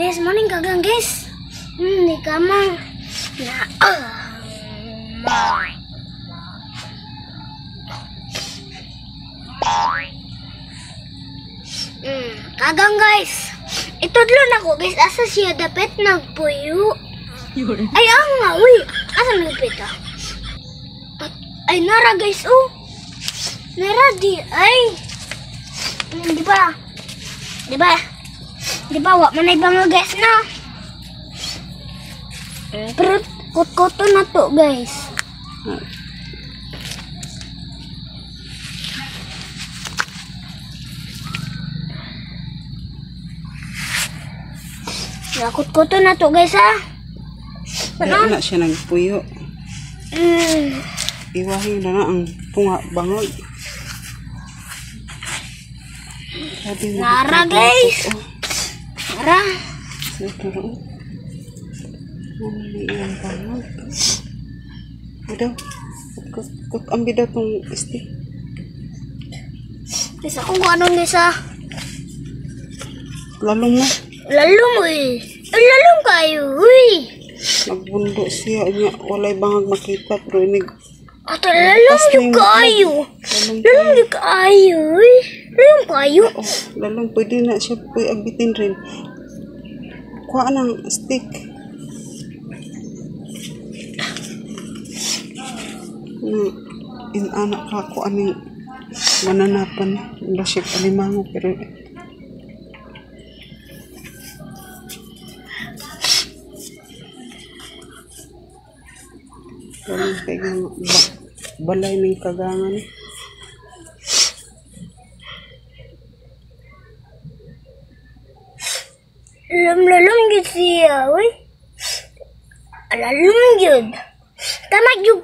guys, morning kagang guys. Di kamang na kagang guys. Itudlon ako guys, asa siya dapat nagpuyo. Ay nga, uy. Asa nagpita? Ay nara guys, oh. Nara di ay. Di ba? Di ba wak man ay banga guys na. Pero kot-koto na to guys. Kot-koto na to guys ha. Kaya na siya nagpuyo. Iwahin na ang punga bangag. Nara guys. Nara. Iyan bangag. Ito. Ambil daw itong stick. Guys, ako kung anong guys ha. Lalong na. Lalong eh. Lalong kayo. Uy. Nagbundo siya niya. Walay bangag makita. Pero inig. Ato lalong yung kayo. Lalong yung kayo. Uy. Lalong kayo. Lalong pwede na siya pwede agbitin rin. Kuha ng stick. Inanak ka ko aning mananapan. Lasik alimango pero kayak balay ng kagangan. Lalong yun siya, uy. Lalong yun. Tama yun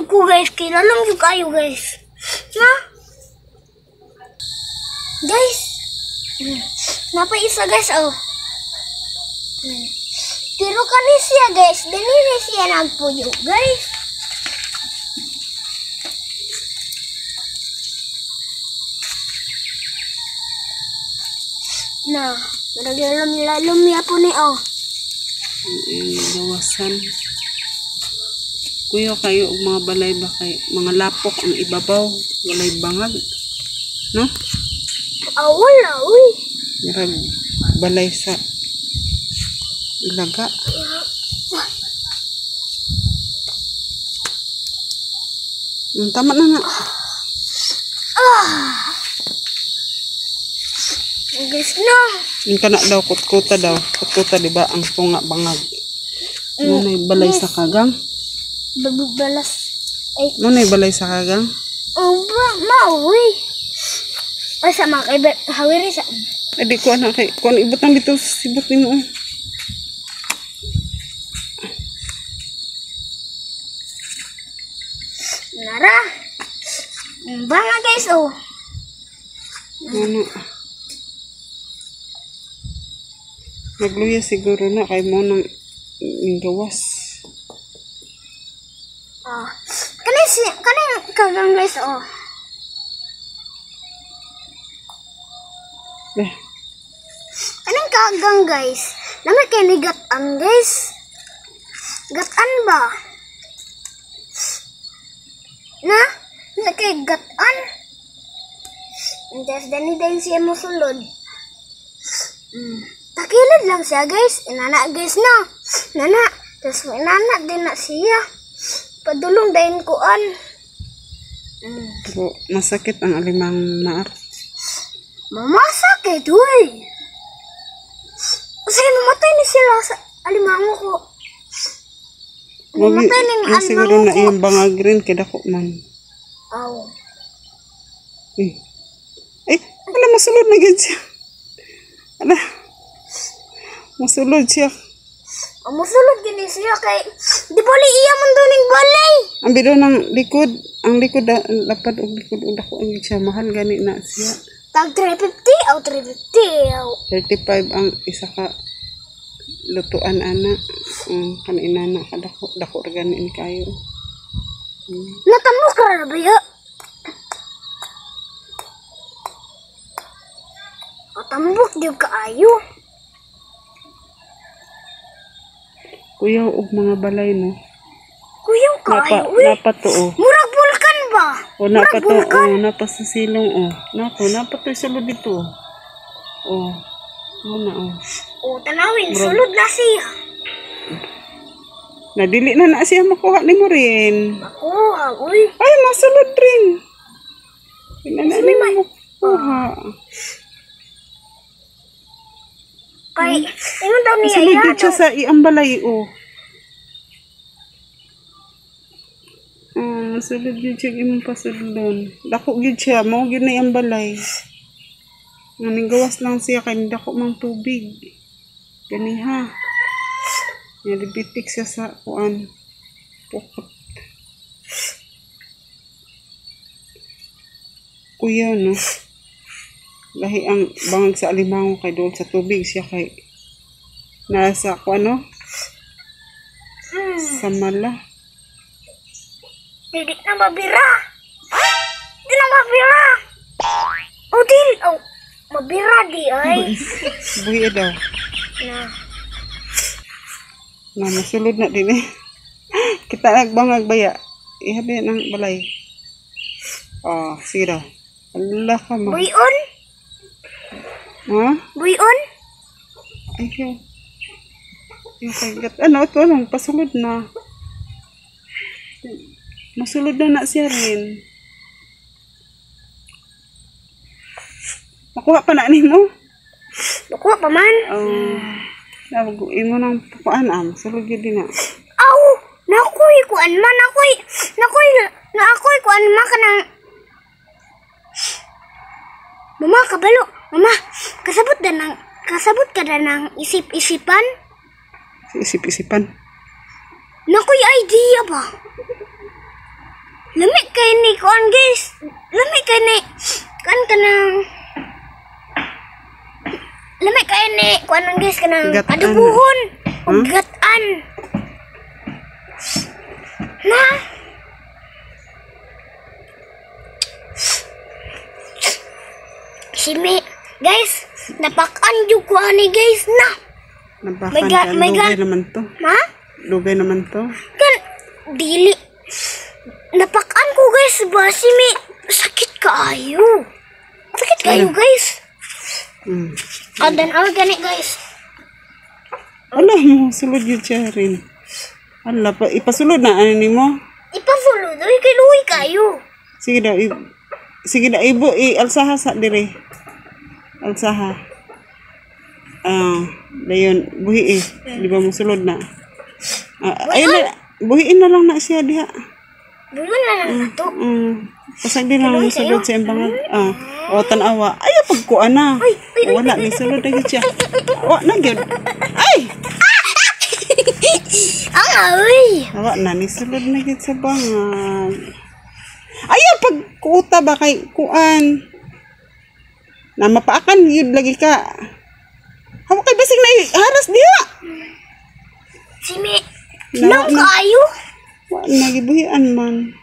ko guys. Lalong yun kayo guys. Na? Guys. Napa isa guys, oh. Tiro ka ni siya guys. Dali ni siya nagpuyo guys. Na, lalom niya po ni oh. Gawasan. Kuya kayo mga balay ba kay mga lapok ang ibabaw, walay bangag. No? Wala, uy. Marag balay sa ilaga. Tama na nga. Guys, no. Yung kana daw, kutkuta daw. Kutkuta, di ba? Ang punga bangag. Nunay balay sa kagang? Balas. Ay. Nunay balay sa kagang? Mauwi. Ay, sa mga kaibat. Hawiri sa. Ay, di ko anak kay. Kung ibot ang dito, sibot mo. Nara. Banga guys, oh. Ano? Nagluya siguro na kay mo nang gawas. Kanin kagang guys, oh. Kanin kagang guys. Naman kayo ni gatan guys. Gatan ba? Na? Na kayo gatan? Just dani dahil siya musulod. Takilid lang siya guys. Inana guys na. Nana. Tapos inana din na siya. Padulong dahil kuan. Pero masakit ang alimang maar. Mamasakit, huy. Kasi mamatay ni sila sa alimango ko. Mamatay ni alimango ko. Siguro na iyong bangag rin kaya ko man. Aw. Wala masulod na gid siya. Ala. Masulod siya. Masulod gini siya kay di bali iya man duning balay. Ang bido ng likod, ang likod lapad og likod og dako ang siya mahal gani na siya. Tag 350 aw 350 aw. 35 ang isa ka lutuan ana. Kanina na dako gani kayo. Natamo ka na ba ya? Tambok di kaayo. Kuyaw og mga balay no. Kuyaw kaayo, uy. Napa to oh. Murag bulkan ba? O napa to oh, napa sa silong oh. Napa to sulod dito. Oh. Muna oh. O, tanawin, sulod na siya. Nadili na siya makuha ni mo rin. Makuha, uy. Ay, masulod rin. Inana ni mo makuha. Kay, ingon daw niya Masulod iya din siya daw. sa iambalay oh. Masulod yun siya imong pasulodon. Dako yun siya, mao yun na iambalay. Gawas lang siya kay dako mang tubig. Ganiha. Nalibitik siya sa kuan. Pukot. Kuya, no? Lahi ang bangag sa alimango kay doon sa tubig siya kay nasa kuan, no? Sa mala. Di na mabira. Di na mabira. O, di. Oh, mabira di ay. Buhi daw. Na masulod na din eh. Kita nagbangag baya. Ihabi ng balay. Oh, sige daw. Allah ka ma. Buyon? Ha? Buyon? Ayaw. Yung kagat. Ano, ito anong pasulod na. Masulod na siya rin. Makuha pa na ni mo? Nakuha pa man. Nabaguin mo ng pukuan masulod yun din na. Aw! Nakoy kuan man. Nakoy kuan man ka ng... Mama, kabalo. Mama, kasabot ka na ng isip-isipan? Isip-isipan. Nakoy idea ba? Lamig kay ni kuan guys. Lamig kay ni kuan ka ng... Lamig kay ni kuan guys ka ng Gatan. adubuhon. O gatan. Na? Simi, guys, napakan yung kuan ni guys na. Nabakan ka. May Lugay naman to. Ma? Lugay naman to. Kan, dili. Napakan ko guys ba, Simi, sakit kaayo. Sakit kayo guys. Adan ako gani guys. Alam mo, sulod yun siya rin. Ala, ipasulod na ano ni mo? Ipasulod, uy, kay Louie kayo. Sige daw, ibo, alsaha sa dire. Alsaha. Dayon, buhi Di ba mo sulod na? Ayun na, buhiin na lang na siya diha. Buyon na lang na to. Pasag din lang mo sulod sa embangag. O, tanawa. Ay, pagkuan na. Wala, ni sulod na yun siya. O, nagyod. Ay! Uy! Awa na, ni sulod na yun sa bangag. Ay, pagkuta ba kay kuan? Na mapaakan yun lagi ka. Hawa kay basig na haras diha. Simi, nang kayo? Wa nagibuhian man.